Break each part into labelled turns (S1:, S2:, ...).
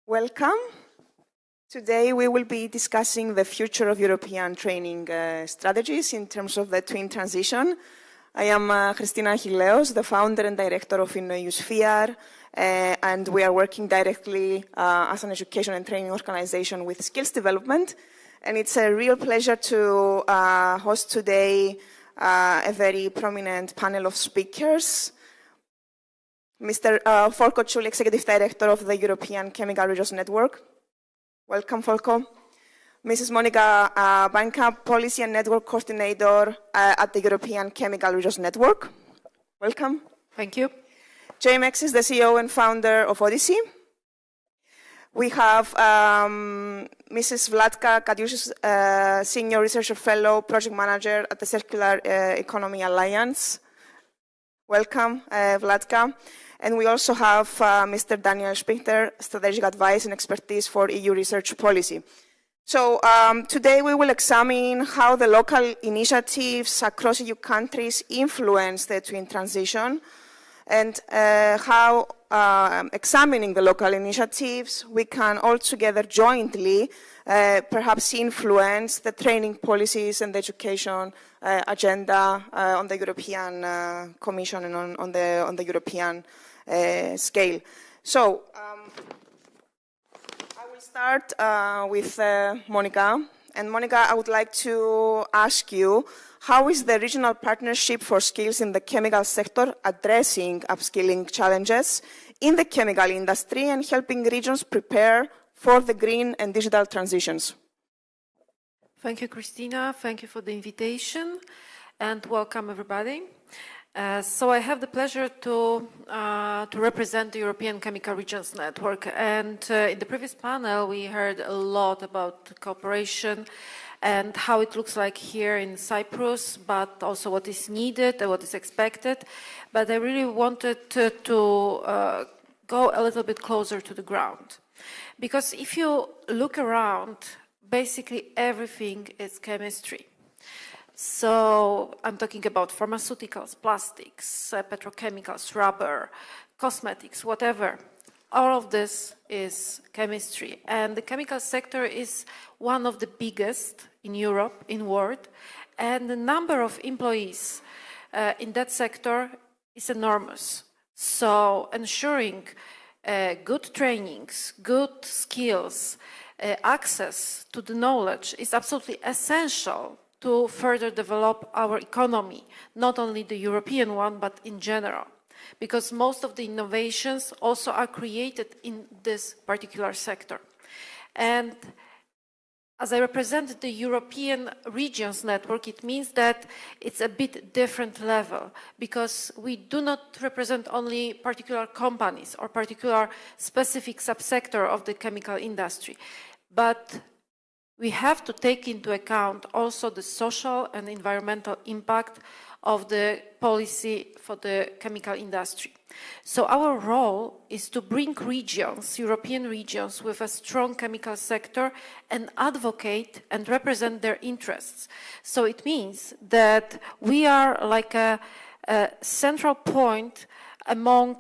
S1: Welcome. Today we will be discussing the future of European training strategies in terms of the twin transition. I am Christina Achilleos, the founder and director of InnoEUsphere, and we are working directly as an education and training organization with skills development. And it's a real pleasure to host today a very prominent panel of speakers. Mr. Folco Ciulli, Executive Director of the European Chemical Regions Network. Welcome, Folco. Mrs. Monika, Banka, Policy and Network Coordinator at the European Chemical Regions Network. Welcome.
S2: Thank you.
S1: Mexis, the CEO and founder of Odyssea. We have Mrs. Vlatka, Katusic, Senior Researcher Fellow, Project Manager at the Circular Economy Alliance. Welcome, Vlatka. And we also have Mr. Daniel Spichtinger, Strategic Advice and Expertise for EU Research Policy. So today we will examine how the local initiatives across EU countries influence the twin transition and how examining the local initiatives we can all together jointly perhaps influence the training policies and the education agenda on the European Commission and on the European scale. So I will start with Monika. And Monika, I would like to ask you, how is the regional partnership for skills in the chemical sector addressing upskilling challenges in the chemical industry and helping regions prepare for the green and digital transitions?
S2: Thank you, Christina. Thank you for the invitation and welcome everybody. So I have the pleasure to represent the European Chemical Regions Network, and in the previous panel we heard a lot about cooperation and how it looks like here in Cyprus, but also what is needed and what is expected. But I really wanted to go a little bit closer to the ground, because if you look around, basically everything is chemistry. So I'm talking about pharmaceuticals, plastics, petrochemicals, rubber, cosmetics, whatever. All of this is chemistry. And the chemical sector is one of the biggest in Europe, in the world. And the number of employees in that sector is enormous. So ensuring good trainings, good skills, access to the knowledge is absolutely essential to further develop our economy, not only the European one, but in general, because most of the innovations also are created in this particular sector. And as I represent the European Regions Network, it means that it's a bit different level, because we do not represent only particular companies or particular specific subsector of the chemical industry, but we have to take into account also the social and environmental impact of the policy for the chemical industry. So our role is to bring regions, European regions, with a strong chemical sector and advocate and represent their interests. So it means that we are like a central point among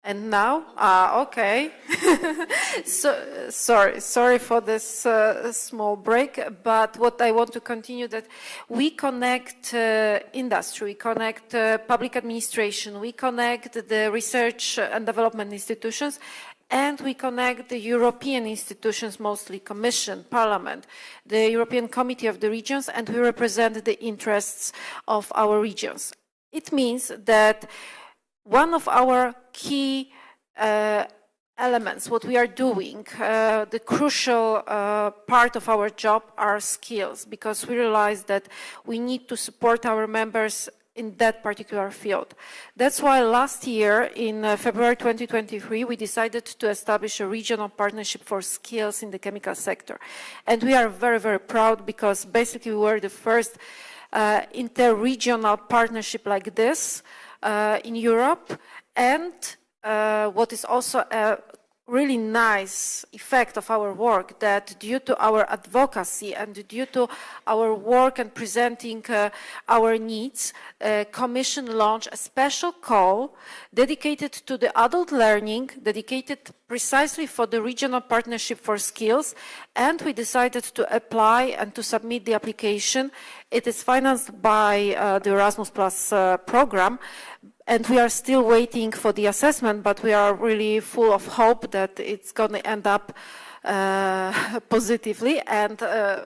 S2: And now? Okay. So, sorry for this small break, but what I want to continue that we connect industry, we connect public administration, we connect the research and development institutions, and we connect the European institutions, mostly Commission, Parliament, the European Committee of the Regions, and we represent the interests of our regions. It means that one of our key elements, what we are doing, the crucial part of our job are skills, because we realize that we need to support our members in that particular field. That's why last year, in February 2023, we decided to establish a regional partnership for skills in the chemical sector. And we are very, very proud because basically we were the first inter-regional partnership like this in Europe. And what is also a really nice effect of our work, that due to our advocacy and due to our work and presenting our needs, Commission launched a special call dedicated to the adult learning, dedicated precisely for the regional partnership for skills, and we decided to apply and to submit the application. It is financed by the Erasmus Plus program. And we are still waiting for the assessment, but we are really full of hope that it's going to end up positively. And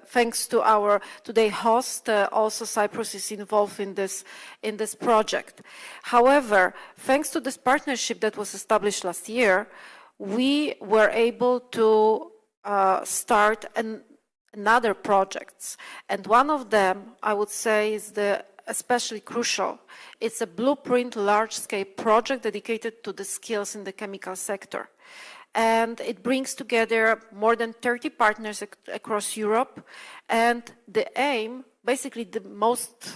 S2: thanks to our today host, also Cyprus is involved in this project. However, thanks to this partnership that was established last year, we were able to start another projects. And one of them, I would say, is especially crucial. It's a blueprint large-scale project dedicated to the skills in the chemical sector. And it brings together more than 30 partners across Europe. And the aim, basically the most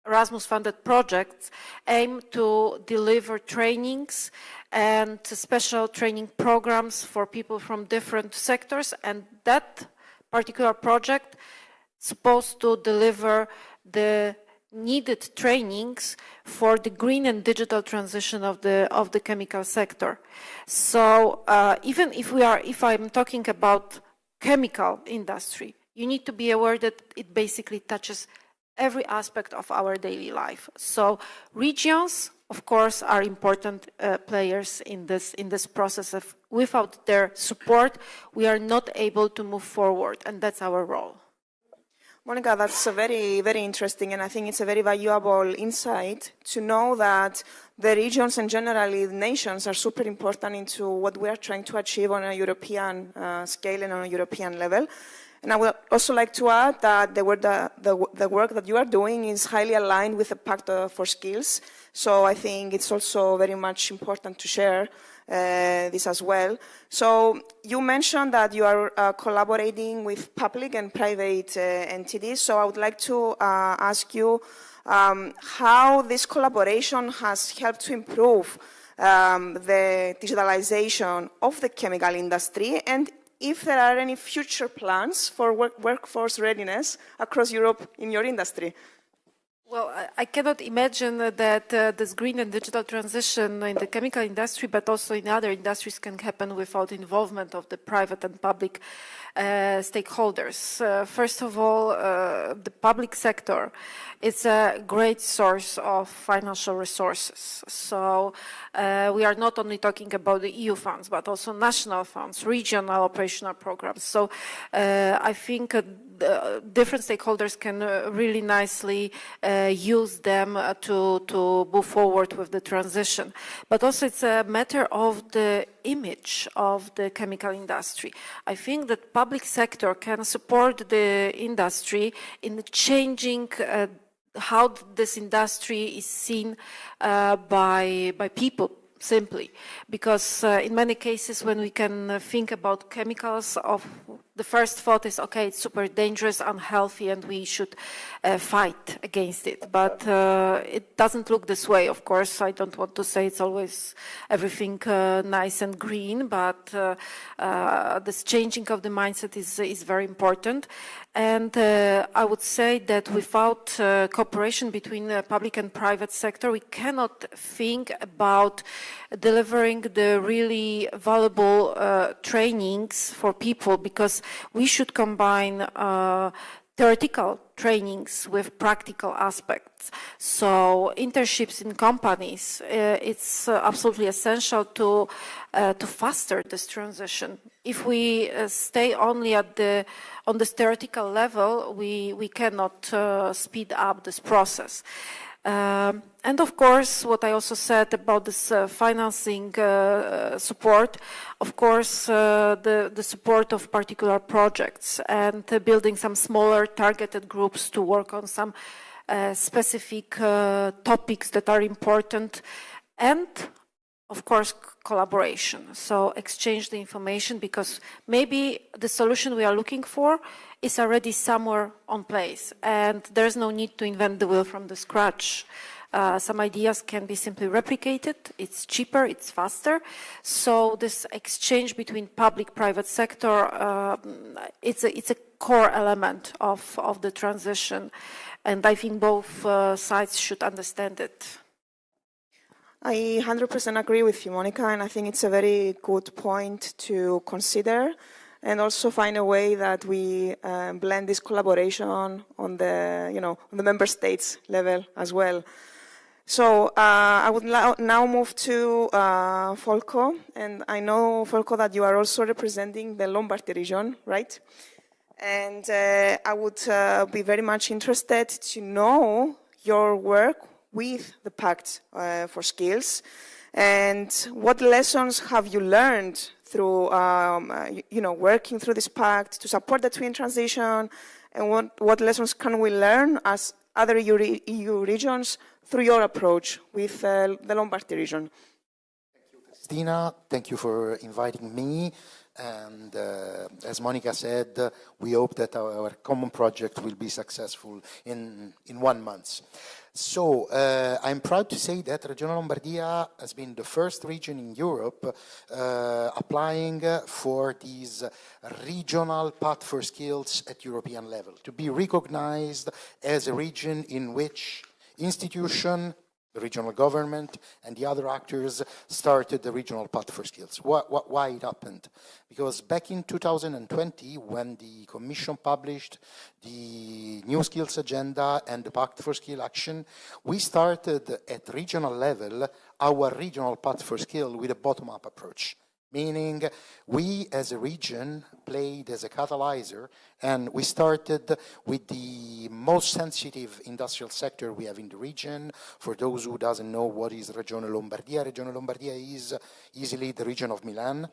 S2: Erasmus-funded projects, aim to deliver trainings and special training programs for people from different sectors. And that particular project is supposed to deliver the needed trainings for the green and digital transition of the chemical sector. So even if I'm talking about chemical industry, you need to be aware that it basically touches every aspect of our daily life. So regions, of course, are important players in this process. Without their support, we are not able to move forward, and that's our role.
S1: Monika, that's a very, very interesting, and I think it's a very valuable insight to know that the regions and generally the nations are super important into what we are trying to achieve on a European scale and on a European level. And I would also like to add that the work that you are doing is highly aligned with the Pact for Skills. So I think it's also very much important to share this as well. So you mentioned that you are collaborating with public and private entities. So I would like to ask you how this collaboration has helped to improve the digitalization of the chemical industry, and if there are any future plans for workforce readiness across Europe in your industry.
S2: Well, I cannot imagine that this green and digital transition in the chemical industry, but also in other industries, can happen without involvement of the private and public stakeholders. First of all, the public sector is a great source of financial resources. So we are not only talking about the EU funds, but also national funds, regional operational programs. So I think different stakeholders can really nicely use them to move forward with the transition. But also it's a matter of the image of the chemical industry. I think that public sector can support the industry in changing how this industry is seen by people, simply. Because in many cases when we can think about chemicals, the first thought is, okay, it's super dangerous, unhealthy, and we should fight against it. But it doesn't look this way, of course. I don't want to say it's always everything nice and green, but this changing of the mindset is very important. And I would say that without cooperation between the public and private sector, we cannot think about delivering the really valuable trainings for people, because we should combine theoretical trainings with practical aspects. So internships in companies, it's absolutely essential to foster this transition. If we stay only on this theoretical level, we cannot speed up this process. And of course, what I also said about this financing support, of course, the support of particular projects and building some smaller targeted groups to work on some specific topics that are important, and of course collaboration. So exchange the information, because maybe the solution we are looking for is already somewhere on place and there's no need to invent the wheel from the scratch. Some ideas can be simply replicated, it's cheaper, it's faster. So this exchange between public-private sector, it's a core element of the transition, and I think both sides should understand it.
S1: I 100% agree with you, Monika, and I think it's a very good point to consider, and also find a way that we blend this collaboration on the, on the member states level as well. So I would now move to Folco, and I know, Folco, that you are also representing the Lombardy region, right? And I would be very much interested to know your work with the Pact for Skills, and what lessons have you learned through, working through this pact to support the twin transition, and what lessons can we learn as other EU regions through your approach with the Lombardy region?
S3: Thank you, Christina. Thank you for inviting me. And as Monika said, we hope that our common project will be successful in 1 month. So I'm proud to say that Regione Lombardia has been the first region in Europe applying for these regional path for skills at European level, to be recognized as a region in which institution, the regional government, and the other actors started the regional path for skills. Why it happened? Because back in 2020, when the Commission published the new skills agenda and the Pact for Skill Action, we started at regional level our regional path for skill with a bottom-up approach. Meaning we as a region played as a catalyzer, and we started with the most sensitive industrial sector we have in the region. For those who doesn't know what is Regione Lombardia is easily the region of Milan.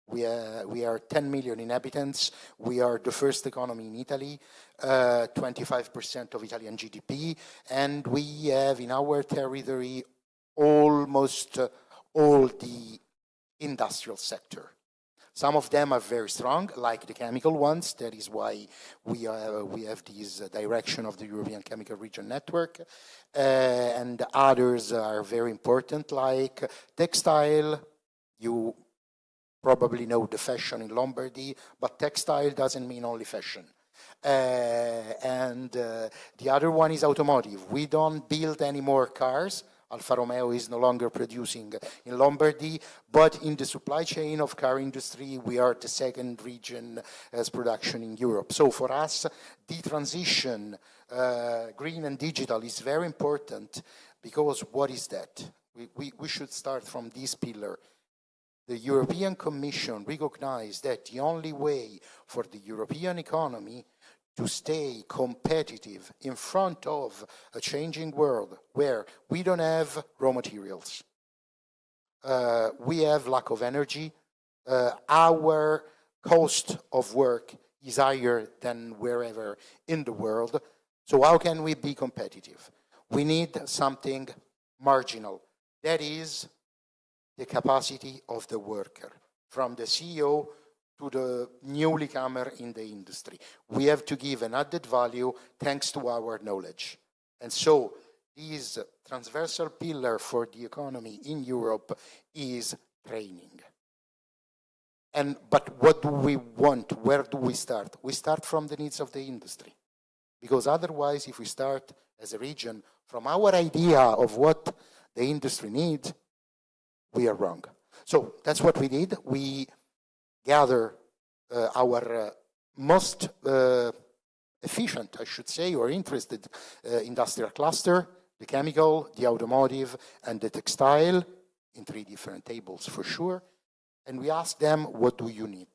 S3: We are 10 million inhabitants. We are the first economy in Italy, 25% of Italian GDP, and we have in our territory almost all the industrial sector. Some of them are very strong, like the chemical ones. That is why we have this direction of the European Chemical Region Network. And others are very important, like textile. You probably know the fashion in Lombardy, but textile doesn't mean only fashion. And the other one is automotive. We don't build any more cars. Alfa Romeo is no longer producing in Lombardy, but in the supply chain of car industry, we are the second region as production in Europe. So for us, the transition, green and digital, is very important, because what is that? We should start from this pillar. The European Commission recognized that the only way for the European economy to stay competitive in front of a changing world where we don't have raw materials, we have lack of energy, our cost of work is higher than wherever in the world. So how can we be competitive? We need something marginal. That is the capacity of the worker, from the CEO to the newly comer in the industry. We have to give an added value thanks to our knowledge. And so this transversal pillar for the economy in Europe is training. But what do we want? Where do we start? We start from the needs of the industry. Because otherwise, if we start as a region from our idea of what the industry needs, we are wrong. So that's what we did. We gather our most efficient, I should say, or interested industrial cluster, the chemical, the automotive, and the textile, in 3 different tables for sure. And we ask them, what do you need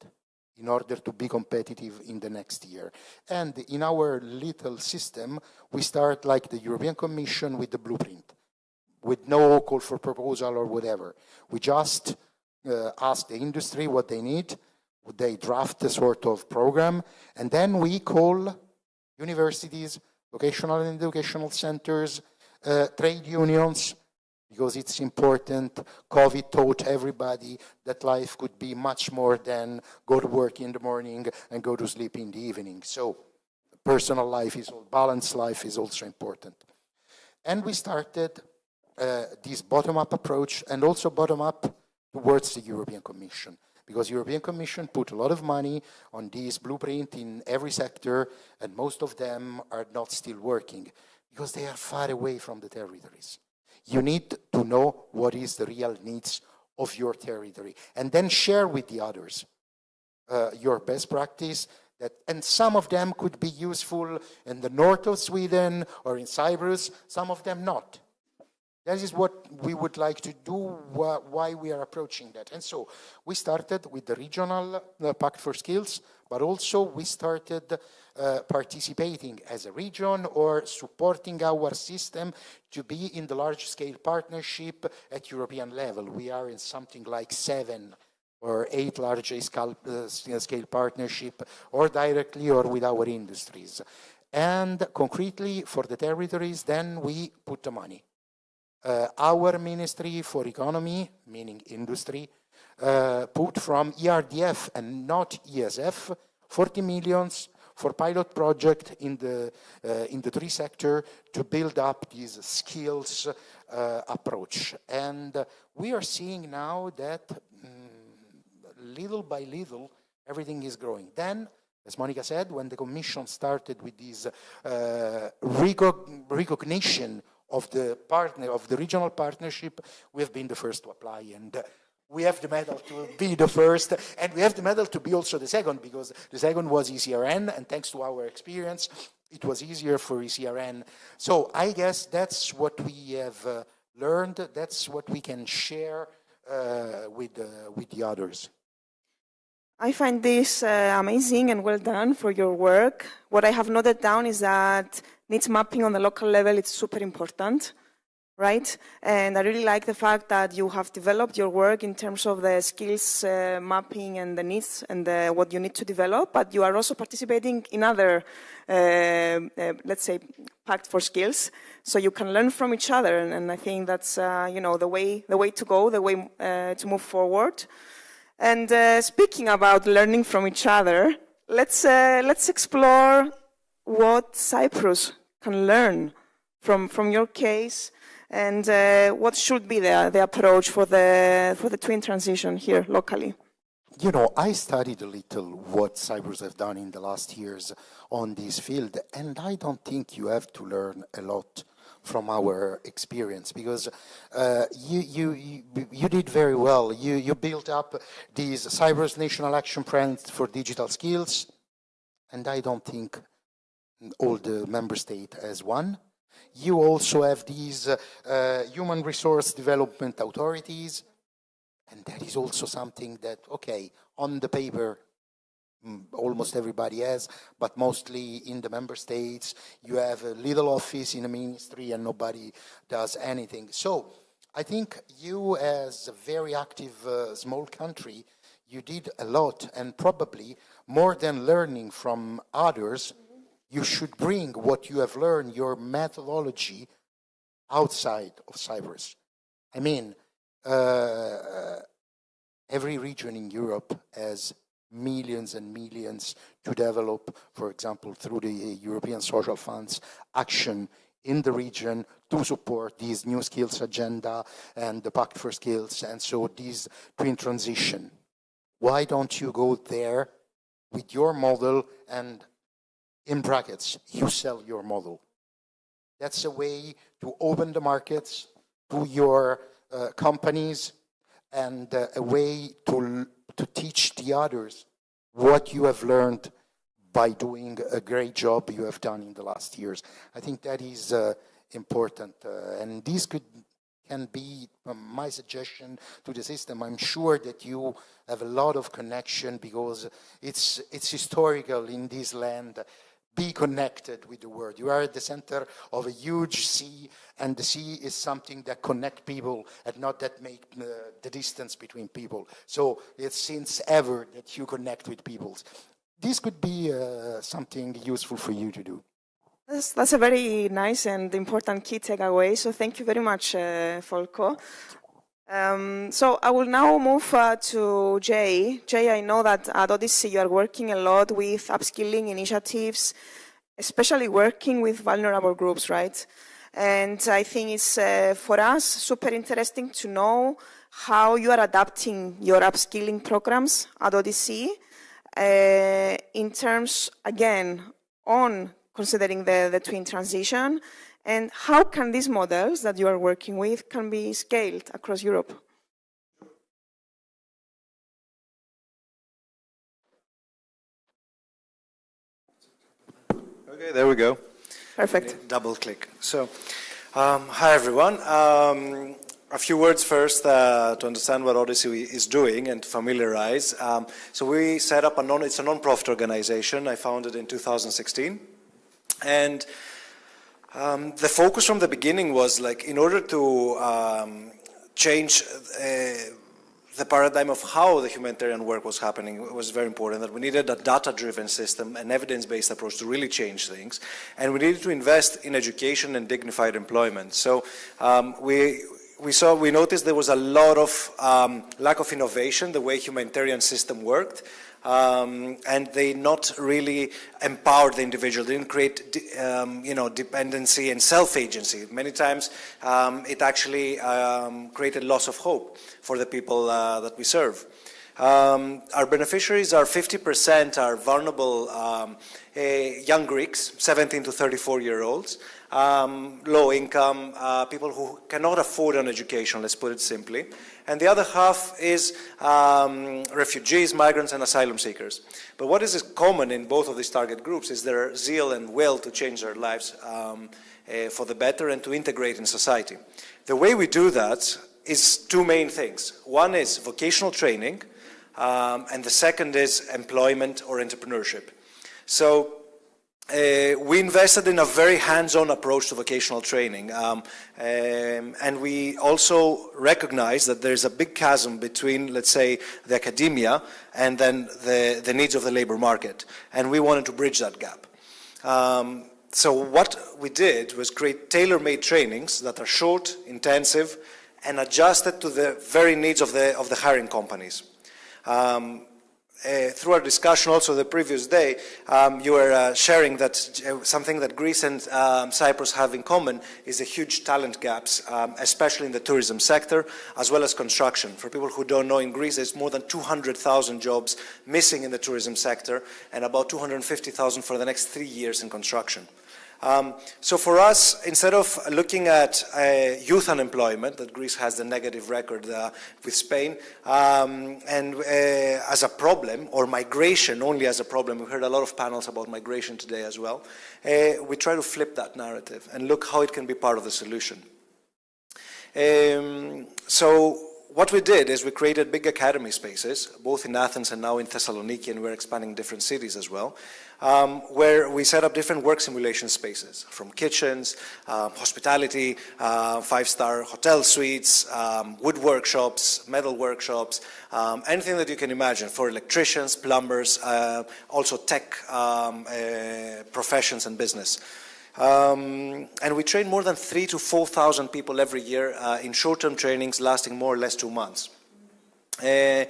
S3: in order to be competitive in the next year? And in our little system, we start like the European Commission with the blueprint, with no call for proposal or whatever. We just ask the industry what they need, they draft a sort of program, and then we call universities, vocational and educational centers, trade unions, because it's important. COVID taught everybody that life could be much more than go to work in the morning and go to sleep in the evening. So personal life is, balanced life is also important. And we started this bottom-up approach, and also bottom-up towards the European Commission, because the European Commission put a lot of money on this blueprint in every sector, and most of them are not still working, because they are far away from the territories. You need to know what is the real needs of your territory, and then share with the others your best practice, and some of them could be useful in the north of Sweden or in Cyprus, some of them not. That is what we would like to do, why we are approaching that. And so we started with the regional Pact for Skills, but also we started participating as a region or supporting our system to be in the large-scale partnership at European level. We are in something like 7 or 8 large-scale partnership, or directly or with our industries. And concretely for the territories, then we put the money. Our Ministry for Economy, meaning industry, put from ERDF and not ESF 40 millions for pilot project in the 3 sector to build up this skills approach. And we are seeing now that little by little everything is growing. Then, as Monika said, when the Commission started with this recognition of the regional partnership, we have been the first to apply, and we have the medal to be the first, and we have the medal to be also the second, because the second was ECRN, and thanks to our experience, it was easier for ECRN. So I guess that's what we have learned, that's what we can share with the others.
S1: I find this amazing and well done for your work. What I have noted down is that needs mapping on the local level is super important, right? And I really like the fact that you have developed your work in terms of the skills mapping and the needs and what you need to develop, but you are also participating in other, let's say, Pact for Skills, so you can learn from each other. And I think that's, the way to go, the way to move forward. And speaking about learning from each other, let's explore what Cyprus can learn from your case, and what should be the approach for the twin transition here locally.
S3: I studied a little what Cyprus have done in the last years on this field, and I don't think you have to learn a lot from our experience, because you did very well. You built up these Cyprus National Action Plan for Digital Skills, and I don't think all the member state has one. You also have these human resource development authorities, and that is also something that, okay, on the paper, almost everybody has, but mostly in the member states, you have a little office in a ministry and nobody does anything. So I think you, as a very active small country, you did a lot, and probably more than learning from others, you should bring what you have learned, your methodology, outside of Cyprus. I mean, every region in Europe has millions and millions to develop, for example, through the European Social Funds, action in the region to support these new skills agenda and the Pact for Skills, and so this twin transition. Why don't you go there with your model and, in brackets, you sell your model? That's a way to open the markets to your companies, and a way to teach the others what you have learned by doing a great job you have done in the last years. I think that is important, and this can be my suggestion to the system. I'm sure that you have a lot of connection, because it's historical in this land. Be connected with the world. You are at the center of a huge sea, and the sea is something that connects people and not that make the distance between people. So it's since ever that you connect with people. This could be something useful for you to do.
S1: That's a very nice and important key takeaway. So thank you very much, Folco. So I will now move to Jay. Jay, I know that at Odyssey you are working a lot with upskilling initiatives, especially working with vulnerable groups, right? And I think it's, for us, super interesting to know how you are adapting your upskilling programs at Odyssey in terms, again, on considering the twin transition, and how can these models that you are working with can be scaled across Europe?
S4: Okay, there we go.
S1: Perfect.
S4: Double click. So, hi everyone. A few words first to understand what Odyssey is doing and to familiarize. So we set up it's a non-profit organization. I founded in 2016. And the focus from the beginning was like, in order to change the paradigm of how the humanitarian work was happening, it was very important that we needed a data-driven system, an evidence-based approach to really change things. And we needed to invest in education and dignified employment. So we noticed there was a lot of lack of innovation, the way humanitarian system worked. And they not really empowered the individual. They didn't create, dependency and self-agency. Many times, it actually created loss of hope for the people that we serve. Our beneficiaries are 50% are vulnerable young Greeks, 17 to 34-year-olds, low income, people who cannot afford an education, let's put it simply. And the other half is refugees, migrants, and asylum seekers. But what is common in both of these target groups is their zeal and will to change their lives for the better and to integrate in society. The way we do that is two main things. One is vocational training, and the second is employment or entrepreneurship. So we invested in a very hands-on approach to vocational training, and we also recognize that there's a big chasm between, let's say, the academia and then the needs of the labor market, and we wanted to bridge that gap. So what we did was create tailor-made trainings that are short, intensive, and adjusted to the very needs of the hiring companies. Through our discussion also the previous day, you were sharing that something that Greece and Cyprus have in common is the huge talent gaps, especially in the tourism sector, as well as construction. For people who don't know, in Greece there's more than 200,000 jobs missing in the tourism sector and about 250,000 for the next 3 years in construction. So for us, instead of looking at youth unemployment, that Greece has the negative record with Spain, and as a problem, or migration only as a problem, we heard a lot of panels about migration today as well, we try to flip that narrative and look how it can be part of the solution. So what we did is we created big academy spaces, both in Athens and now in Thessaloniki, and we're expanding different cities as well, where we set up different work simulation spaces, from kitchens, hospitality, five-star hotel suites, wood workshops, metal workshops, anything that you can imagine for electricians, plumbers, also tech professions and business. And we train more than 3,000 to 4,000 people every year in short-term trainings lasting more or less 2 months. The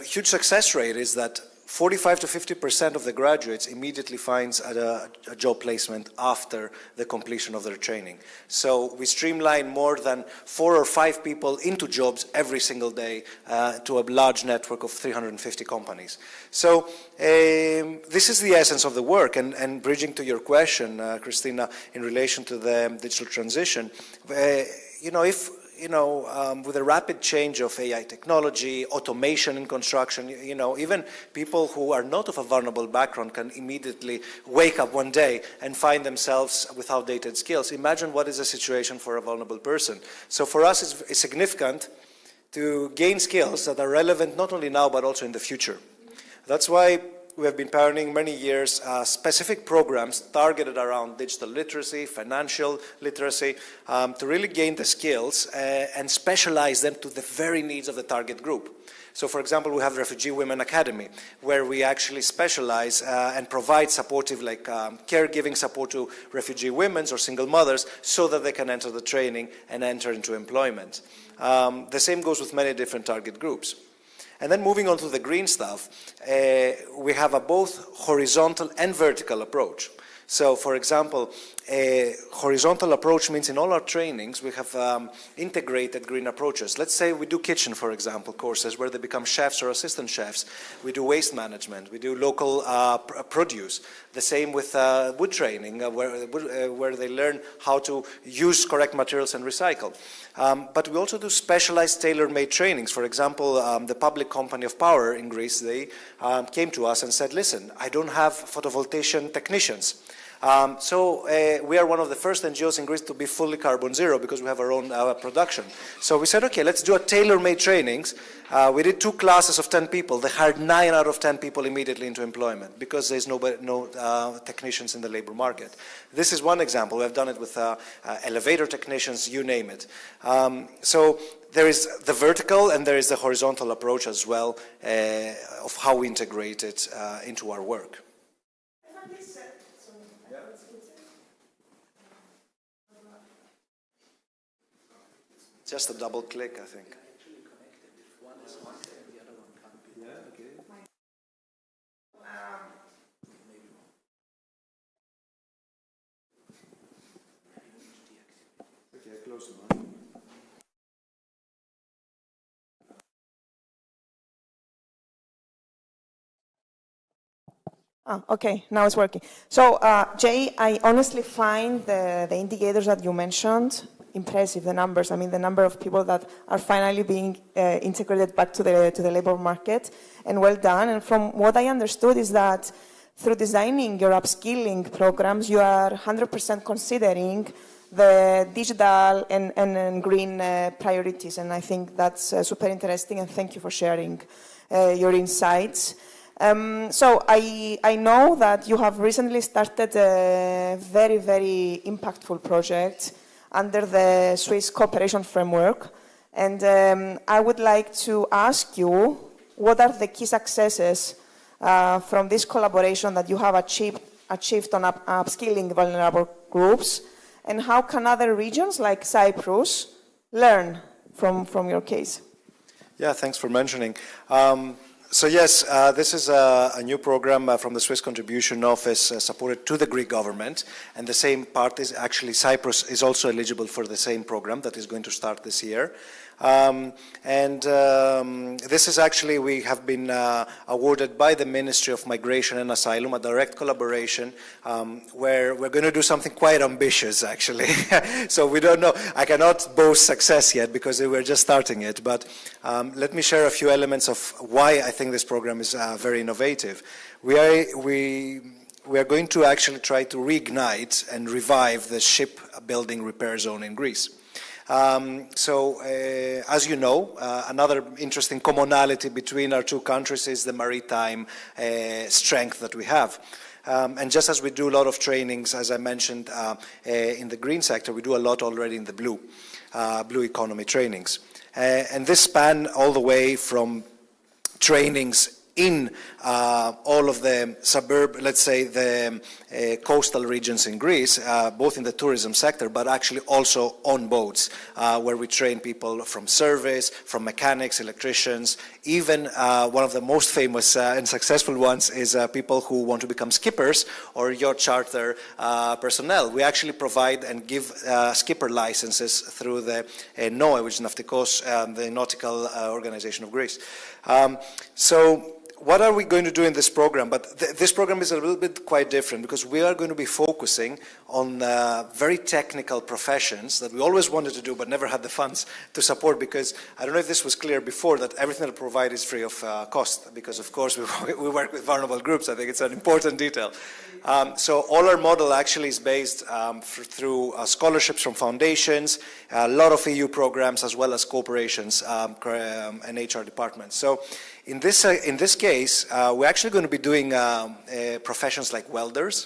S4: huge success rate is that 45 to 50% of the graduates immediately finds a job placement after the completion of their training. So we streamline more than 4 or 5 people into jobs every single day to a large network of 350 companies. So this is the essence of the work, and bridging to your question, Christina, in relation to the digital transition, with the rapid change of AI technology, automation in construction, even people who are not of a vulnerable background can immediately wake up one day and find themselves with outdated skills. Imagine what is the situation for a vulnerable person. So for us, it's significant to gain skills that are relevant not only now, but also in the future. That's why we have been pioneering many years specific programs targeted around digital literacy, financial literacy, to really gain the skills and specialize them to the very needs of the target group. So, for example, we have Refugee Women Academy, where we actually specialize and provide supportive, like caregiving support to refugee women or single mothers, so that they can enter the training and enter into employment. The same goes with many different target groups. And then moving on to the green stuff, we have a both horizontal and vertical approach. So, for example, a horizontal approach means in all our trainings we have integrated green approaches. Let's say we do kitchen, for example, courses where they become chefs or assistant chefs. We do waste management. We do local produce. The same with wood training, where they learn how to use correct materials and recycle. But we also do specialized tailor-made trainings. For example, the public company of power in Greece, they came to us and said, listen, I don't have photovoltaic technicians. So we are one of the first NGOs in Greece to be fully carbon zero because we have our own production. So we said, okay, let's do a tailor-made trainings. We did 2 classes of 10 people. They hired 9 out of 10 people immediately into employment because there's no technicians in the labor market. This is one example. We have done it with elevator technicians, you name it. So there is the vertical and there is the horizontal approach as well of how we integrate it into our work. Just a double click, I think.
S1: Okay, now it's working. So, Jay, I honestly find the indicators that you mentioned impressive, the numbers. I mean, the number of people that are finally being integrated back to the labor market, and well done. And from what I understood is that through designing your upskilling programs, you are 100% considering the digital and green priorities. And I think that's super interesting, and thank you for sharing your insights. So I know that you have recently started a very, very impactful project under the Swiss Cooperation Framework. And I would like to ask you, what are the key successes from this collaboration that you have achieved on upskilling vulnerable groups? And how can other regions like Cyprus learn from your case?
S4: Yeah, thanks for mentioning. So yes, this is a new program from the Swiss Contribution Office supported to the Greek government, and the same part is actually Cyprus is also eligible for the same program that is going to start this year. This is actually, we have been awarded by the Ministry of Migration and Asylum, a direct collaboration where we're going to do something quite ambitious actually. So we don't know, I cannot boast success yet because we're just starting it, but let me share a few elements of why I think this program is very innovative. We are going to actually try to reignite and revive the shipbuilding repair zone in Greece. As you know, another interesting commonality between our two countries is the maritime strength that we have. And just as we do a lot of trainings, as I mentioned, in the green sector, we do a lot already in the blue economy trainings. And this span all the way from trainings in all of the let's say the coastal regions in Greece, both in the tourism sector, but actually also on boats, where we train people from service, from mechanics, electricians, even one of the most famous and successful ones is people who want to become skippers or yacht charter personnel. We actually provide and give skipper licenses through the NOE, which is Navtikos, the Nautical Organization of Greece. So what are we going to do in this program? But this program is a little bit quite different because we are going to be focusing on very technical professions that we always wanted to do but never had the funds to support, because I don't know if this was clear before that everything that we provide is free of cost, because of course we work with vulnerable groups. I think it's an important detail. So all our model actually is based through scholarships from foundations, a lot of EU programs, as well as corporations and HR departments. So in this case, case, we're actually going to be doing professions like welders.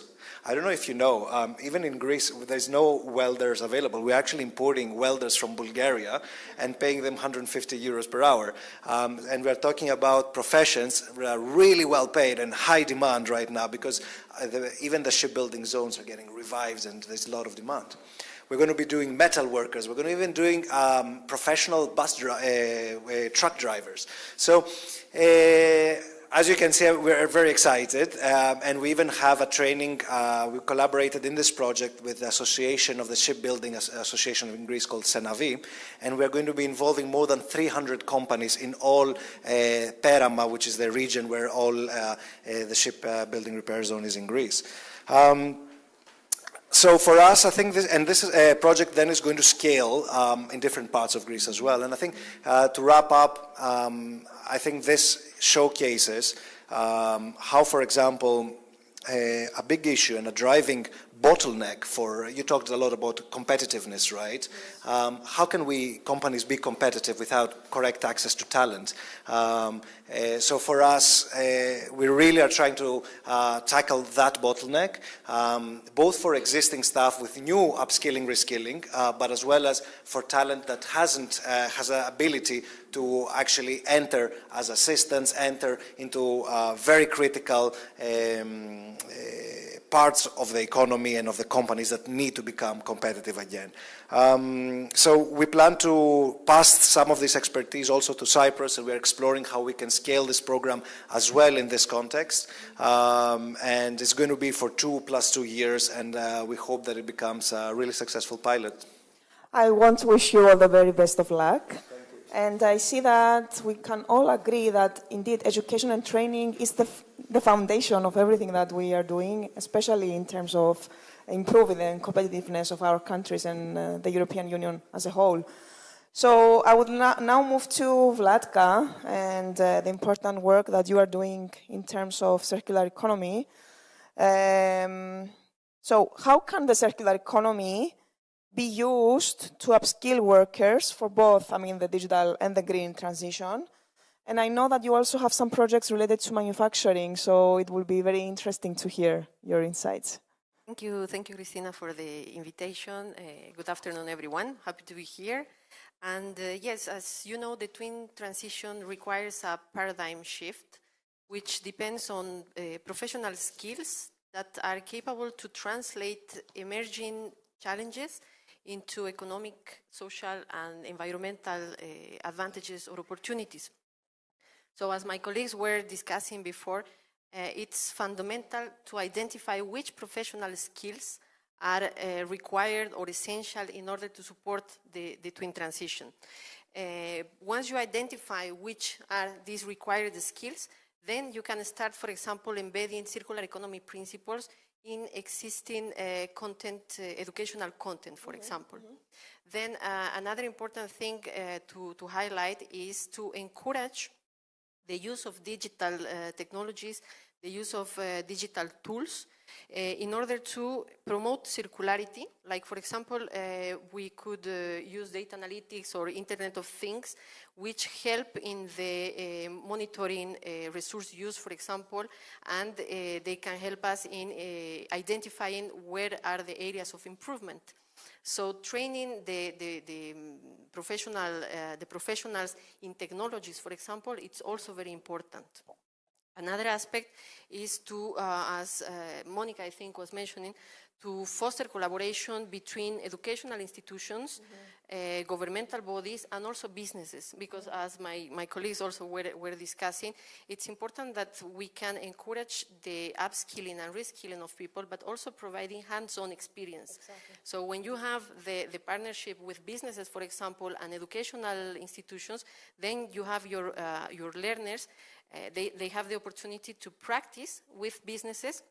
S4: I don't know if you know, even in Greece, there's no welders available. We're actually importing welders from Bulgaria and paying them 150 euros per hour. And we're talking about professions that are really well paid and high demand right now because even the shipbuilding zones are getting revived and there's a lot of demand. We're going to be doing metal workers. We're going to even doing professional truck drivers. So, as you can see, we're very excited, and we even have a training. We collaborated in this project with the association of the Shipbuilding Association in Greece called Senavi, and we're going to be involving more than 300 companies in all Perama, which is the region where all the shipbuilding repair zone is in Greece. So for us, I think this project then is going to scale in different parts of Greece as well. And I think to wrap up, I think this showcases how, for example, a big issue and a driving bottleneck for, you talked a lot about competitiveness, right? How can companies be competitive without correct access to talent? So for us, we really are trying to tackle that bottleneck, both for existing staff with new upskilling, reskilling, but as well as for talent that has an ability to actually enter as assistants, enter into very critical parts of the economy and of the companies that need to become competitive again. So we plan to pass some of this expertise also to Cyprus, and we're exploring how we can scale this program as well in this context. And it's going to be for 2+2 years, and we hope that it becomes a really successful pilot.
S1: I want to wish you all the very best of luck. And I see that we can all agree that indeed education and training is the foundation of everything that we are doing, especially in terms of improving the competitiveness of our countries and the European Union as a whole. So I would now move to Vlatka and the important work that you are doing in terms of circular economy. So how can the circular economy be used to upskill workers for both, the digital and the green transition? And I know that you also have some projects related to manufacturing, so it will be very interesting to hear your insights.
S5: Thank you, Christina, for the invitation. Good afternoon, everyone. Happy to be here. And yes, as you know, the twin transition requires a paradigm shift, which depends on professional skills that are capable to translate emerging challenges into economic, social, and environmental advantages or opportunities. So as my colleagues were discussing before, it's fundamental to identify which professional skills are required or essential in order to support the twin transition. Once you identify which are these required skills, then you can start, for example, embedding circular economy principles in existing educational content, for example. Then another important thing to highlight is to encourage the use of digital technologies, the use of digital tools in order to promote circularity. Like, for example, we could use data analytics or Internet of Things, which help in the monitoring resource use, for example, and they can help us in identifying where are the areas of improvement. So training the professionals in technologies, for example, it's also very important. Another aspect is to, as Monika, I think, was mentioning, to foster collaboration between educational institutions, governmental bodies, and also businesses, because as my colleagues also were discussing, it's important that we can encourage the upskilling and reskilling of people, but also providing hands-on experience. Exactly. So when you have the partnership with businesses, for example, and educational institutions, then you have your learners, they have the opportunity to practice with businesses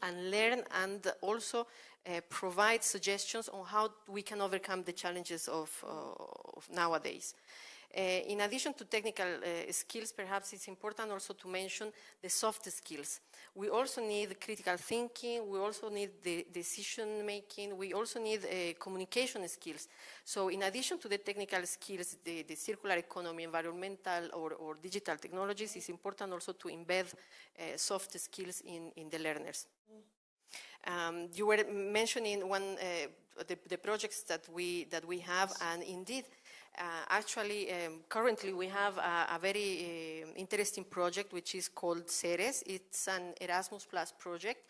S5: and learn, and also provide suggestions on how we can overcome the challenges of nowadays. In addition to technical skills, perhaps it's important also to mention the soft skills. We also need critical thinking, we also need the decision making, we also need communication skills. So in addition to the technical skills, the circular economy, environmental or digital technologies, it's important also to embed soft skills in the learners. You were mentioning the projects that we have, and indeed, actually, currently we have a very interesting project which is called CERC. It's an Erasmus Plus project,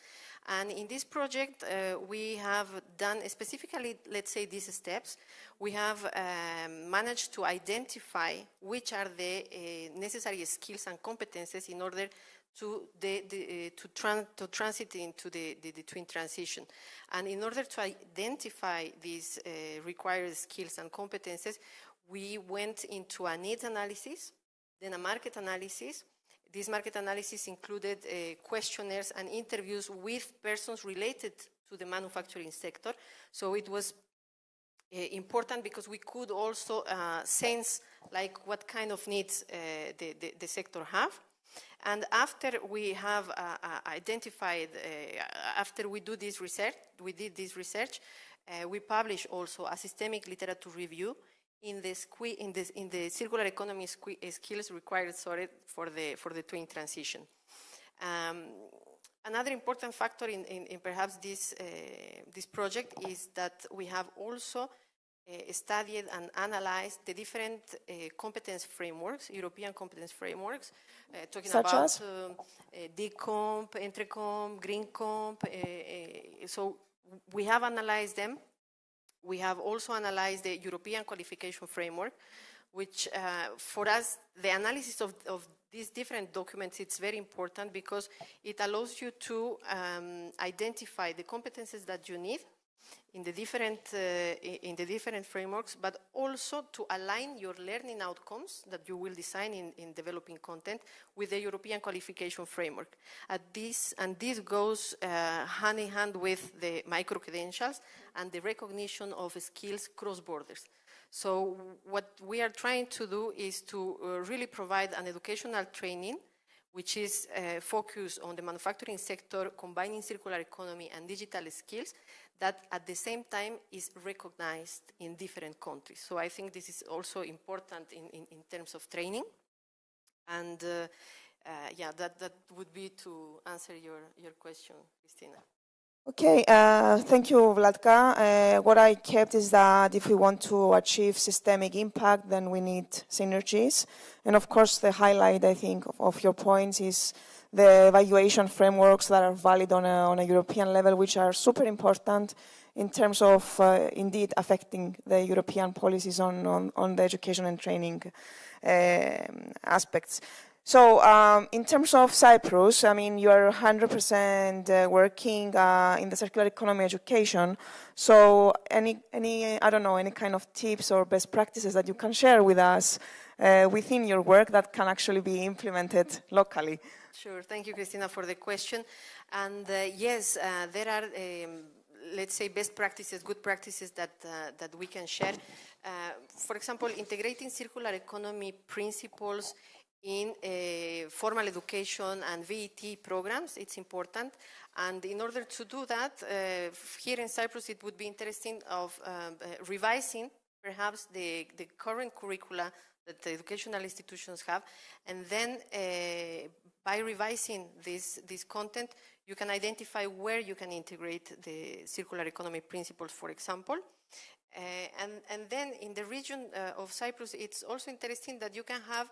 S5: and in this project we have done specifically, let's say, these steps. We have managed to identify which are the necessary skills and competences in order to transit into the twin transition. And in order to identify these required skills and competences, we went into a needs analysis, then a market analysis. This market analysis included questionnaires and interviews with persons related to the manufacturing sector. So it was important because we could also sense like what kind of needs the sector have. And after we have identified, after we did this research, we publish also a systemic literature review in the circular economy skills required for the twin transition. Another important factor in perhaps this project is that we have also studied and analyzed the different competence frameworks, European competence frameworks, talking
S1: Such
S5: about
S1: as?
S5: decomp, entrecomp, green comp. So we have analyzed them. We have also analyzed the European qualification framework, which for us, the analysis of these different documents, it's very important because it allows you to identify the competences that you need in the different frameworks, but also to align your learning outcomes that you will design in developing content with the European qualification framework. This goes hand in hand with the micro-credentials and the recognition of skills cross borders. So what we are trying to do is to really provide an educational training which is focused on the manufacturing sector, combining circular economy and digital skills, that at the same time is recognized in different countries. So I think this is also important in terms of training. And yeah, that would be to answer your question, Christina.
S1: Okay, thank you, Vlatka. What I kept is that if we want to achieve systemic impact, then we need synergies. And of course, the highlight, I think, of your points is the evaluation frameworks that are valid on a European level, which are super important in terms of indeed affecting the European policies on the education and training aspects. So in terms of Cyprus, I mean, you are 100% working in the circular economy education. So any I don't know, any kind of tips or best practices that you can share with us within your work that can actually be implemented locally?
S5: Sure. Thank you, Christina, for the question. And yes, there are, let's say, best practices, good practices that we can share. For example, integrating circular economy principles in formal education and VET programs, it's important. And in order to do that, here in Cyprus, it would be interesting of revising perhaps the current curricula that the educational institutions have, and then by revising this content, you can identify where you can integrate the circular economy principles, for example. And then in the region of Cyprus, it's also interesting that you can have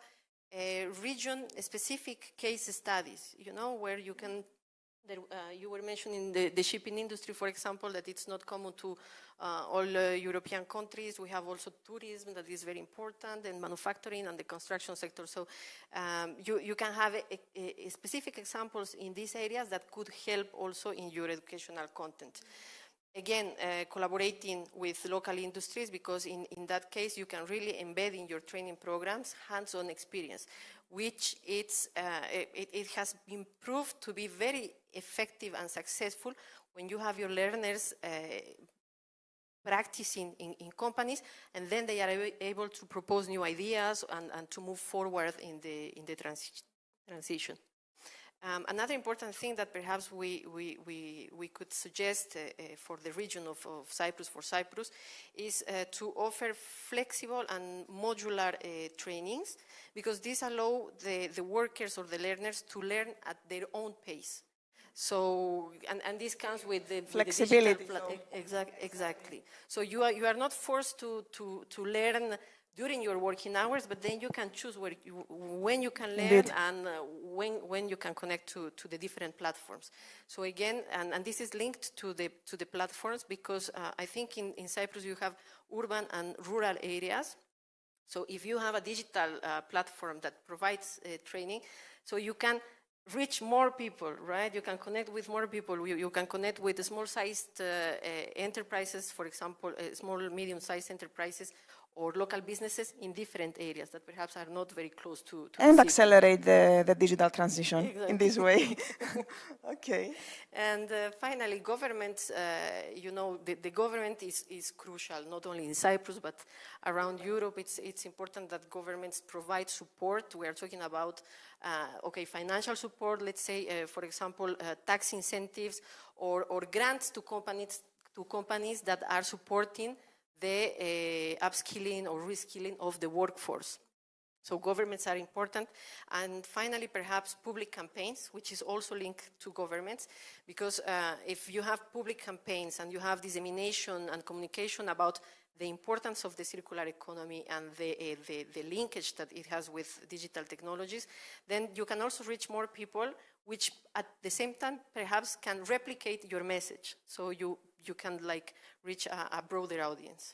S5: region-specific case studies, you know, where you can, you were mentioning the shipping industry, for example, that it's not common to all European countries. We have also tourism that is very important, and manufacturing and the construction sector. So you can have specific examples in these areas that could help also in your educational content. Again, collaborating with local industries, because in that case you can really embed in your training programs hands-on experience, which it has been proved to be very effective and successful when you have your learners practicing in companies, and then they are able to propose new ideas and to move forward in the transition. Another important thing that perhaps we could suggest for the region of Cyprus, for Cyprus, is to offer flexible and modular trainings, because these allow the workers or the learners to learn at their own pace. So, and this comes with the
S1: flexibility.
S5: Exactly. So you are not forced to learn during your working hours, but then you can choose when you can learn. Indeed. And when you can connect to the different platforms. So again, and this is linked to the platforms, because I think in Cyprus you have urban and rural areas. So if you have a digital platform that provides training, so you can reach more people, right? You can connect with more people. You can connect with small-sized enterprises, for example, small, medium-sized enterprises, or local businesses in different areas that perhaps are not very close to
S1: and accelerate the digital transition. Exactly. In this way. Okay.
S5: And finally, governments, you know, the government is crucial, not only in Cyprus, but around Europe. It's important that governments provide support. We are talking about, financial support, let's say, for example, tax incentives or grants to companies that are supporting the upskilling or reskilling of the workforce. So governments are important. And finally, perhaps public campaigns, which is also linked to governments, because if you have public campaigns and you have dissemination and communication about the importance of the circular economy and the linkage that it has with digital technologies, then you can also reach more people, which at the same time perhaps can replicate your message. So you can reach a broader audience.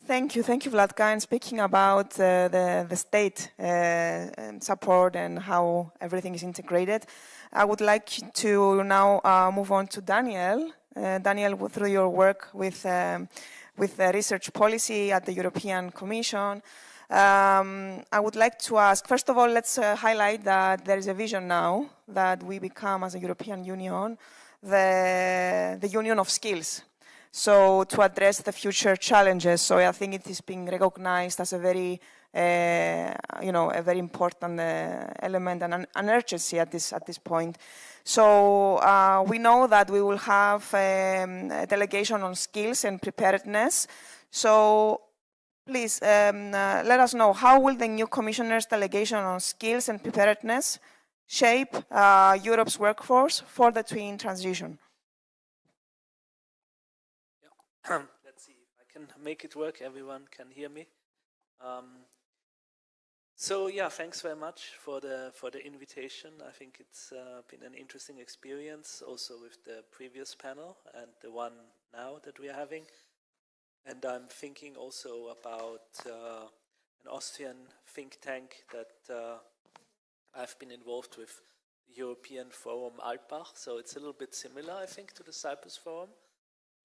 S5: Thank you.
S1: Thank you, Vlatka. And speaking about the state support and how everything is integrated, I would like to now move on to Daniel. Daniel, through your work with research policy at the European Commission, I would like to ask, first of all, let's highlight that there is a vision now that we become, as a European Union, the union of skills. So to address the future challenges, so I think it is being recognized as a very, a very important element and an urgency at this point. So we know that we will have a delegation on skills and preparedness. So please let us know, how will the new Commissioner's delegation on skills and preparedness shape Europe's workforce for the twin transition?
S6: Let's see if I can make it work. Everyone can hear me. So yeah, thanks very much for the invitation. I think it's been an interesting experience, also with the previous panel and the one now that we are having. And I'm thinking also about an Austrian think tank that I've been involved with, the European Forum Alpbach. So it's a little bit similar, I think, to the Cyprus Forum.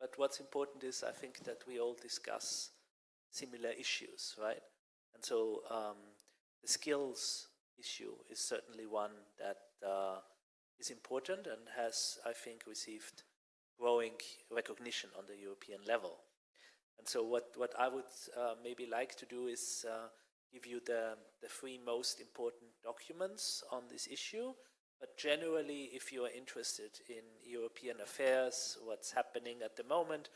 S6: But what's important is, I think, that we all discuss similar issues, right? And so the skills issue is certainly one that is important and has, I think, received growing recognition on the European level. And so what I would maybe like to do is give you the three most important documents on this issue. But generally, if you are interested in European affairs, what's happening at the moment,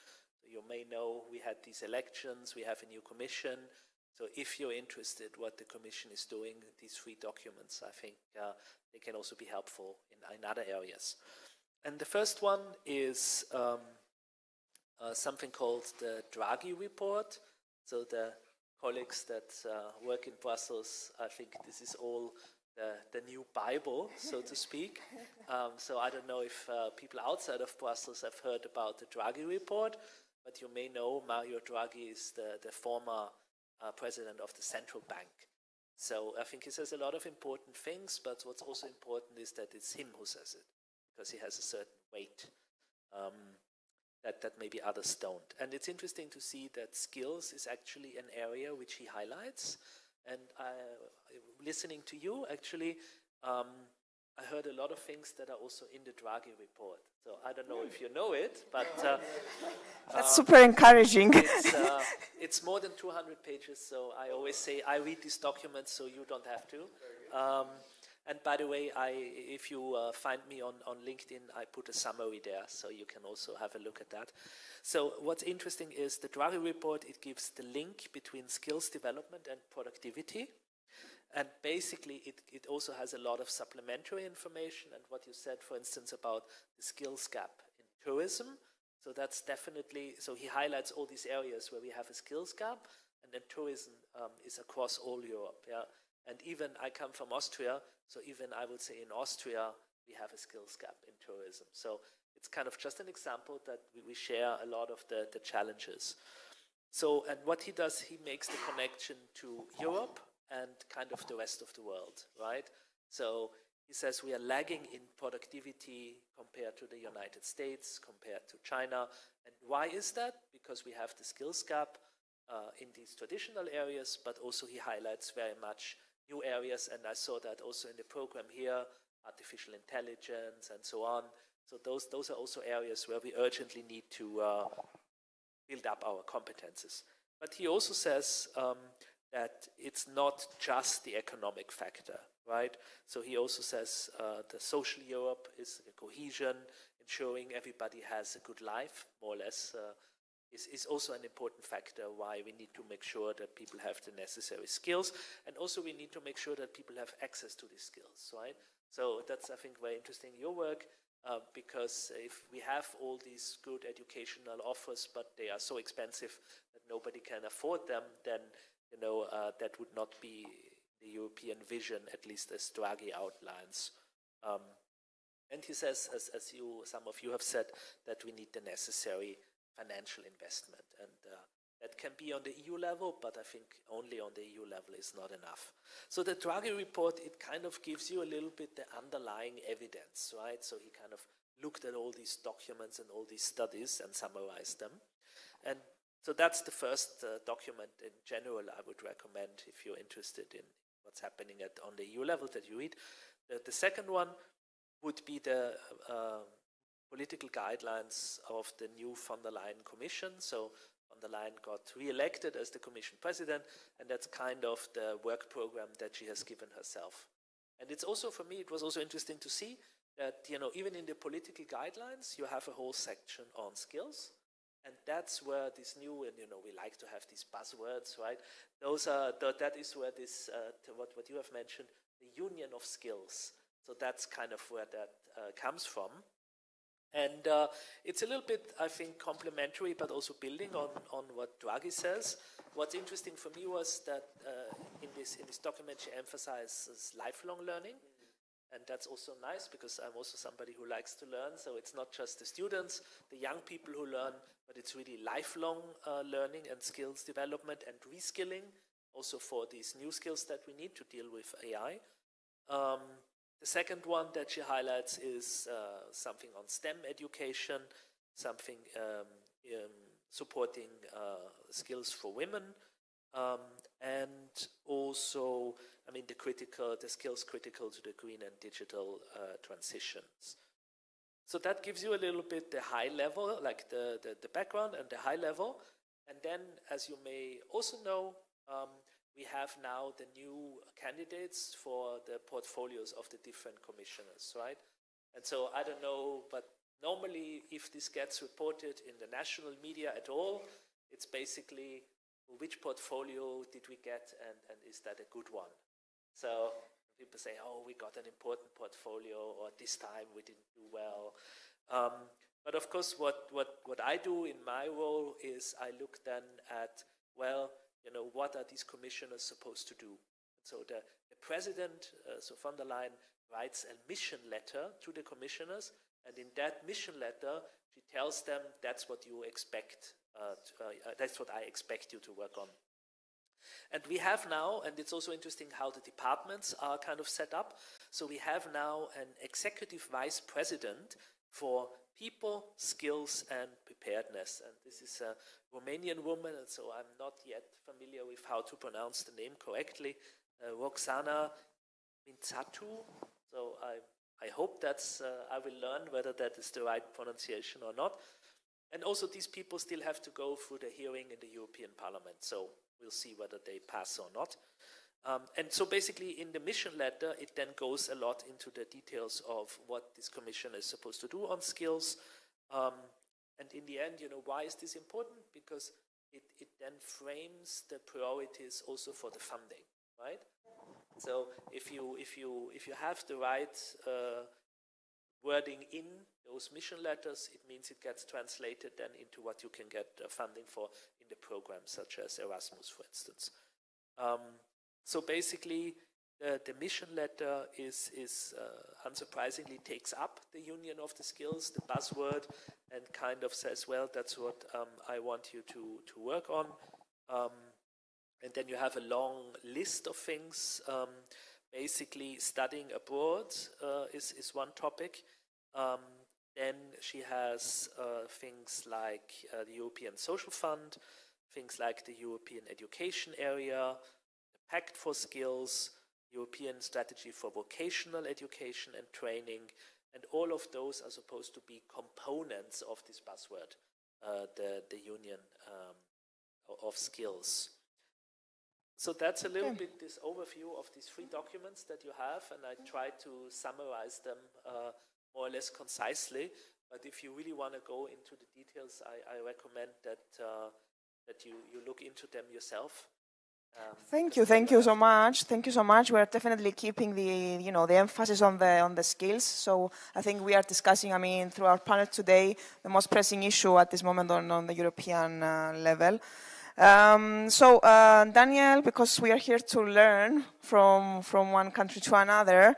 S6: you may know we had these elections, we have a new commission. So if you're interested what the commission is doing, these three documents, I think they can also be helpful in other areas. And the first one is something called the Draghi report. So the colleagues that work in Brussels, I think this is all the new Bible, so to speak. So I don't know if people outside of Brussels have heard about the Draghi report, but you may know Mario Draghi is the former president of the central bank. So I think he says a lot of important things, but what's also important is that it's him who says it, because he has a certain weight that maybe others don't. And it's interesting to see that skills is actually an area which he highlights. And listening to you, actually, I heard a lot of things that are also in the Draghi report. So I don't know if you know it, but
S1: that's super encouraging.
S6: it's more than 200 pages. So I always say I read these documents, so you don't have to. And by the way, if you find me on LinkedIn, I put a summary there, so you can also have a look at that. So what's interesting is the Draghi report, it gives the link between skills development and productivity. And basically, it also has a lot of supplementary information and what you said, for instance, about the skills gap in tourism. So that's definitely, so he highlights all these areas where we have a skills gap, and then tourism is across all Europe. Yeah? And even I come from Austria, so even I would say in Austria, we have a skills gap in tourism. So it's kind of just an example that we share a lot of the challenges. So, and what he does, he makes the connection to Europe and kind of the rest of the world, right? So he says we are lagging in productivity compared to the United States, compared to China. And why is that? Because we have the skills gap in these traditional areas, but also he highlights very much new areas. And I saw that also in the program here, artificial intelligence and so on. So those are also areas where we urgently need to build up our competences. But he also says that it's not just the economic factor, right? So he also says the social Europe is a cohesion, ensuring everybody has a good life, more or less, is also an important factor why we need to make sure that people have the necessary skills. And also we need to make sure that people have access to these skills, right? So that's, I think, very interesting, your work, because if we have all these good educational offers, but they are so expensive that nobody can afford them, then that would not be the European vision, at least as Draghi outlines. And he says, as some of you have said, that we need the necessary financial investment. And that can be on the EU level, but I think only on the EU level is not enough. So the Draghi report, it kind of gives you a little bit the underlying evidence, right? So he kind of looked at all these documents and all these studies and summarized them. And so that's the first document in general I would recommend if you're interested in what's happening on the EU level that you read. The second one would be the political guidelines of the new von der Leyen Commission. So von der Leyen got re-elected as the Commission President, and that's kind of the work program that she has given herself. And it's also, for me, it was also interesting to see that, even in the political guidelines, you have a whole section on skills. And that's where this new, and we like to have these buzzwords, right? That is where this, what you have mentioned, the union of skills. So that's kind of where that comes from. And it's a little bit, I think, complementary, but also building on what Draghi says. What's interesting for me was that in this document, she emphasizes lifelong learning. And that's also nice because I'm also somebody who likes to learn. So it's not just the students, the young people who learn, but it's really lifelong learning and skills development and reskilling, also for these new skills that we need to deal with AI. The second one that she highlights is something on STEM education, something supporting skills for women, and also, the skills critical to the green and digital transitions. So that gives you a little bit the high level, like the background and the high level. And then, as you may also know, we have now the new candidates for the portfolios of the different commissioners, right? And so I don't know, but normally if this gets reported in the national media at all, it's basically which portfolio did we get and is that a good one? So people say, oh, we got an important portfolio, or this time we didn't do well. But of course, what I do in my role is I look then at, well, what are these commissioners supposed to do? So the president, so von der Leyen, writes a mission letter to the commissioners, and in that mission letter, she tells them that's what you expect. That's what I expect you to work on. And we have now, and it's also interesting how the departments are kind of set up. So we have now an executive vice president for people, skills, and preparedness. And this is a Romanian woman, and so I'm not yet familiar with how to pronounce the name correctly. Roxana Mințatu. So I I hope that's, I will learn whether that is the right pronunciation or not. And also these people still have to go through the hearing in the European Parliament, so we'll see whether they pass or not. And so basically in the mission letter, it then goes a lot into the details of what this commission is supposed to do on skills. And in the end, why is this important? Because it then frames the priorities also for the funding, right? So if you have the right wording in those mission letters, it means it gets translated then into what you can get funding for in the programs, such as Erasmus, for instance. So basically, the mission letter is unsurprisingly takes up the union of the skills, the buzzword, and kind of says, well, that's what I want you to work on. And then you have a long list of things. Basically, studying abroad is one topic. Then she has things like the European Social Fund, things like the European Education Area, the Pact for Skills, European Strategy for Vocational Education and Training, and all of those are supposed to be components of this buzzword, the Union of Skills. So that's a little bit this overview of these three documents that you have, and I tried to summarize them more or less concisely. But if you really want to go into the details, I recommend that you look into them yourself.
S1: Thank you so much. Thank you so much. We are definitely keeping the emphasis on the skills. So I think we are discussing, through our panel today, the most pressing issue at this moment on the European level. Daniel, because we are here to learn from one country to another,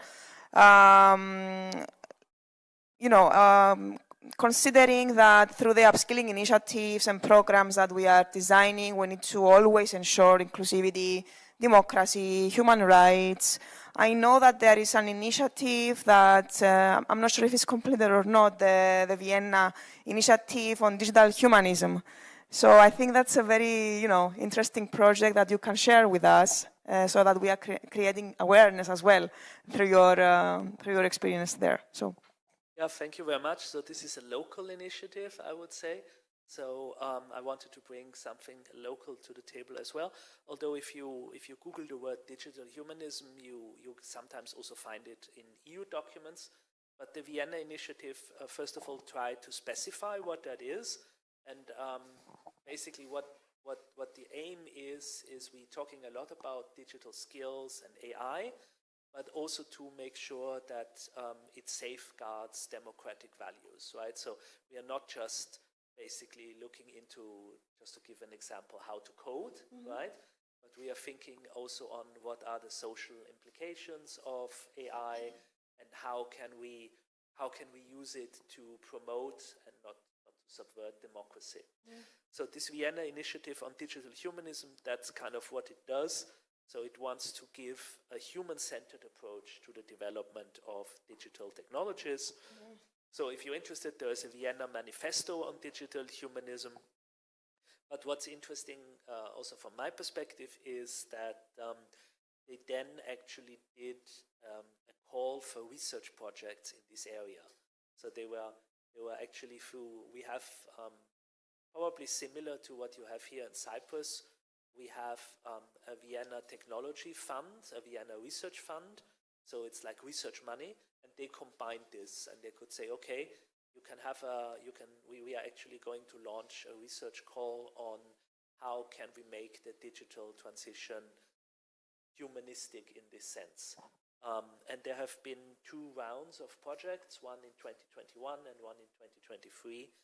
S1: considering that through the upskilling initiatives and programs that we are designing, we need to always ensure inclusivity, democracy, human rights. I know that there is an initiative that, I'm not sure if it's completed or not, the Vienna initiative on digital humanism. So I think that's a very, interesting project that you can share with us, so that we are creating awareness as well through your experience there. So.
S6: Yeah, thank you very much. So this is a local initiative, I would say. So I wanted to bring something local to the table as well. Although if you Google the word digital humanism, you sometimes also find it in EU documents. But the Vienna initiative, first of all, tried to specify what that is. And basically what the aim is we're talking a lot about digital skills and AI, but also to make sure that it safeguards democratic values, right? So we are not just basically looking into, just to give an example, how to code, right? But we are thinking also on what are the social implications of AI and how can we use it to promote and not to subvert democracy. So this Vienna initiative on digital humanism, that's kind of what it does. So it wants to give a human-centered approach to the development of digital technologies. So if you're interested, there is a Vienna manifesto on digital humanism. But what's interesting also from my perspective is that they then actually did a call for research projects in this area. So they were actually through, we have probably similar to what you have here in Cyprus, we have a Vienna Technology Fund, a Vienna Research Fund. So it's like research money, and they combined this, and they could say, okay, we are actually going to launch a research call on how can we make the digital transition humanistic in this sense. And there have been 2 rounds of projects, one in 2021 and one in 2023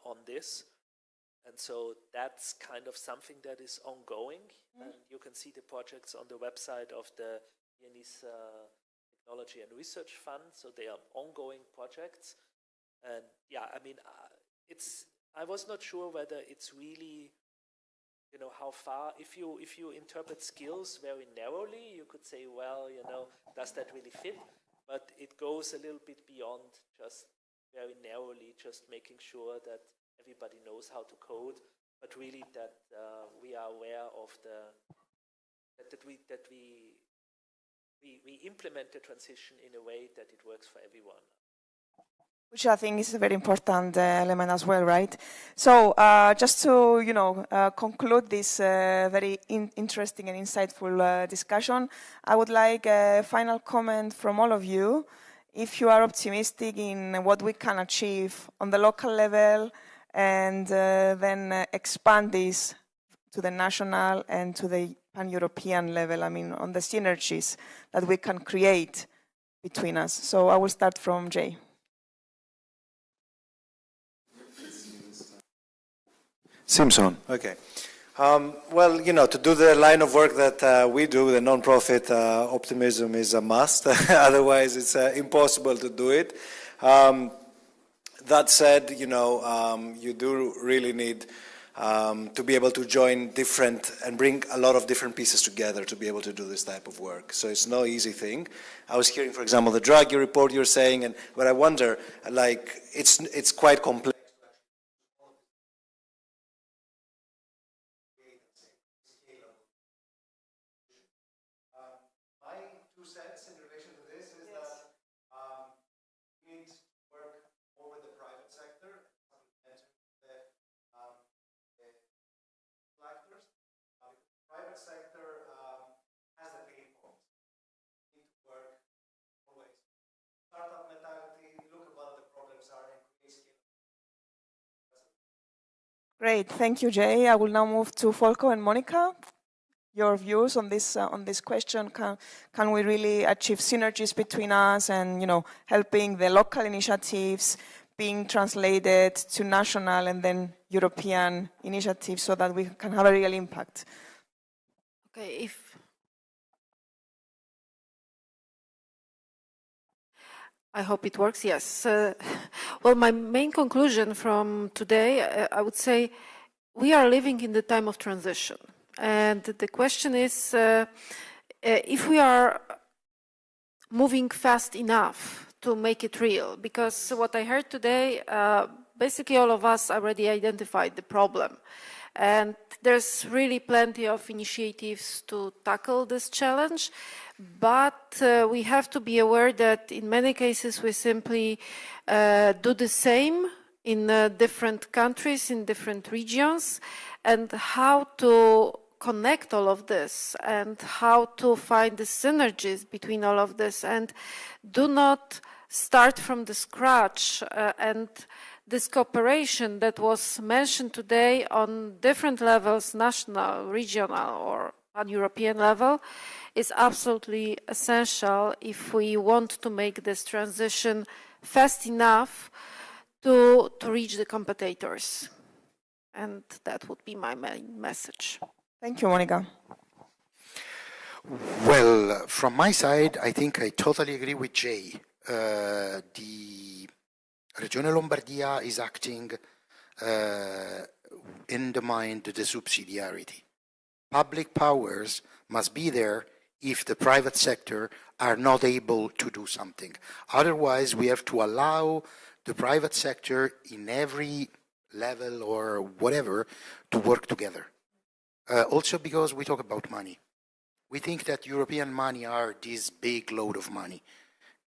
S6: on this. And so that's kind of something that is ongoing. And you can see the projects on the website of the Viennese Technology and Research Fund. So they are ongoing projects. And yeah, I was not sure whether it's really, how far, if you interpret skills very narrowly, you could say, well, does that really fit? But it goes a little bit beyond just very narrowly, just making sure that everybody knows how to code, but really that we are aware of that we we implement the transition in a way that it works for everyone.
S1: Which I think is a very important element as well, right? So just to, conclude this very interesting and insightful discussion, I would like a final comment from all of you. If you are optimistic in what we can achieve on the local level and then expand this to the national and to the pan-European level, I mean, on the synergies that we can create between us. So I will start from Jay.
S4: Simpson, okay. Well, to do the line of work that we do, the non-profit, optimism is a must. Otherwise, it's impossible to do it. That said, you do really need to be able to join different and bring a lot of different pieces together to be able to do this type of work. So it's no easy thing. I was hearing, for example, the drug report you're saying, but I wonder, it's quite complex.
S1: Great, thank you, Jay. I will now move to Folco and Monika. Your views on this question: can we really achieve synergies between us, and helping the local initiatives being translated to national and then European initiatives, so that we can have a real impact?
S2: Okay, I hope it works, yes. Well, my main conclusion from today, I would say we are living in the time of transition. And the question is, if we are moving fast enough to make it real, because what I heard today, basically all of us already identified the problem. And there's really plenty of initiatives to tackle this challenge, but we have to be aware that in many cases we simply do the same in different countries, in different regions, and how to connect all of this and how to find the synergies between all of this, and do not start from the scratch. And this cooperation that was mentioned today on different levels, national, regional, or pan-European level, is absolutely essential if we want to make this transition fast enough to reach the competitors. And that would be my main message.
S1: Thank you, Monika.
S3: Well, from my side, I think I totally agree with Jay. The Regione Lombardia is acting in the mind of the subsidiarity. Public powers must be there if the private sector are not able to do something. Otherwise, we have to allow the private sector in every level or whatever to work together. Also because we talk about money. We think that European money are this big load of money.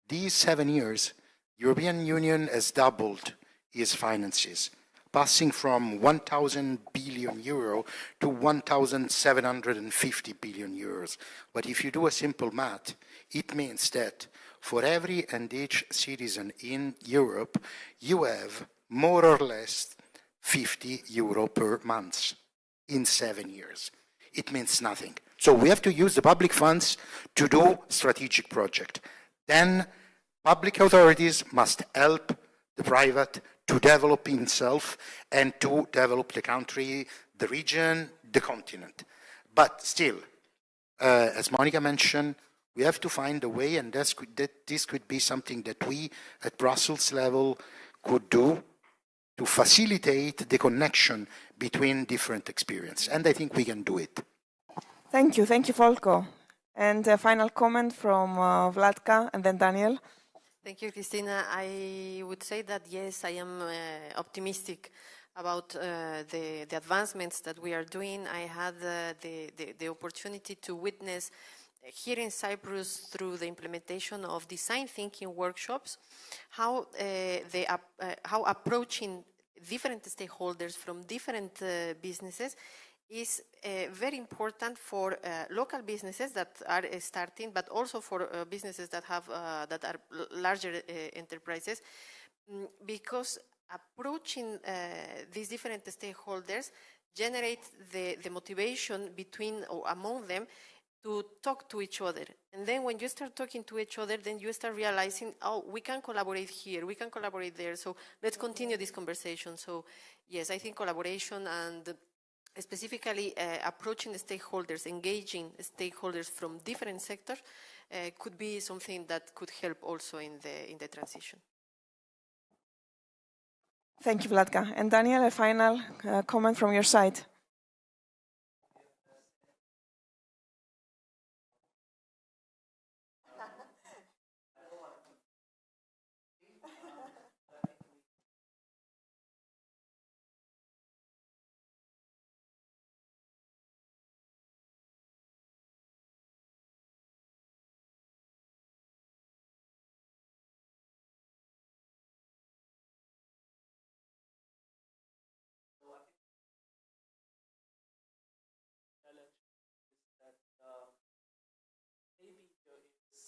S3: These 7 years, European Union has doubled its finances, passing from 1,000 billion euro to 1,750 billion euros. But if you do a simple math, it means that for every and each citizen in Europe, you have more or less 50 euro per month in 7 years. It means nothing. So we have to use the public funds to do strategic project. Then public authorities must help the private to develop himself and to develop the country, the region, the continent. But still, as Monika mentioned, we have to find a way, and this could be something that we at Brussels level could do to facilitate the connection between different experiences. And I think we can do it.
S1: Thank you, Folco. And a final comment from Vlatka and then Daniel.
S5: Thank you, Christina. I would say that yes, I am optimistic about the advancements that we are doing. I had the opportunity to witness here in Cyprus through the implementation of design thinking workshops, how approaching different stakeholders from different businesses is very important for local businesses that are starting, but also for businesses that have that are larger enterprises, because approaching these different stakeholders generates the motivation between or among them to talk to each other. And then when you start talking to each other, then you start realizing, oh, we can collaborate here, we can collaborate there, so let's continue this conversation. So yes, I think collaboration and specifically approaching the stakeholders, engaging stakeholders from different sectors could be something that could help also in the transition.
S1: Thank you, Vlatka. And Daniel, a final comment from your side.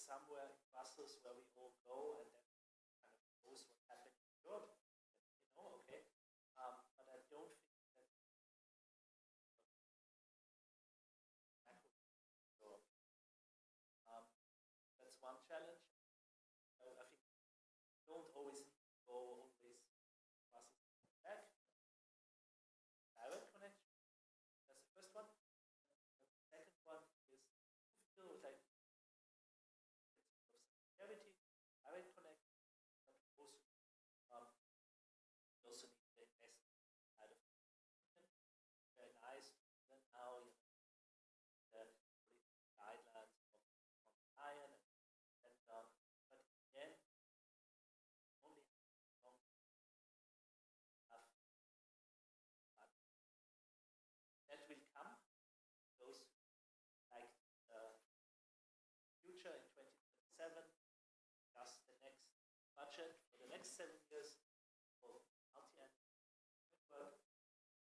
S6: Somewhere in Brussels where we all go and then kind of knows what's happening in Europe, you know, okay. But I don't think that that's one challenge. I think you don't always need to go always Brussels back. Direct connection. That's the first one. The second one is to feel like direct connection, but also you also need to invest out of it. Very nice that now you know, the guidelines of iron and but again only long enough that will come those like future in 2027. Just the next budget for the next 7 years for multi-annual network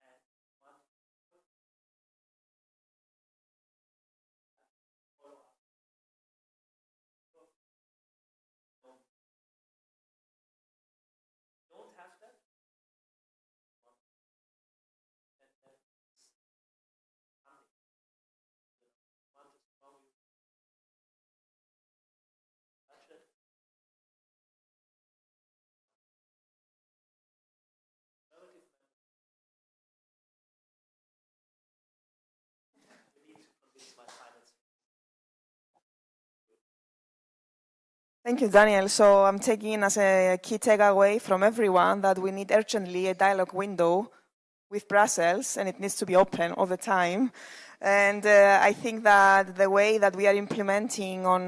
S6: and one follow-up. Don't have that. And then funding. Want to strong budget.
S1: Thank you, Daniel. So I'm taking as a key takeaway from everyone that we need urgently a dialogue window with Brussels, and it needs to be open all the time. And I think that the way that we are implementing on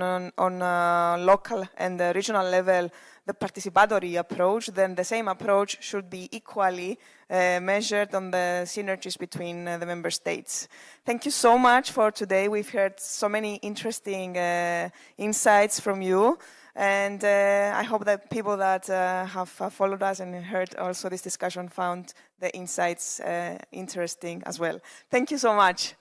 S1: local and regional level the participatory approach, then the same approach should be equally measured on the synergies between the member states. Thank you so much for today. We've heard so many interesting insights from you. And I hope that people that have followed us and heard also this discussion found the insights interesting as well. Thank you so much.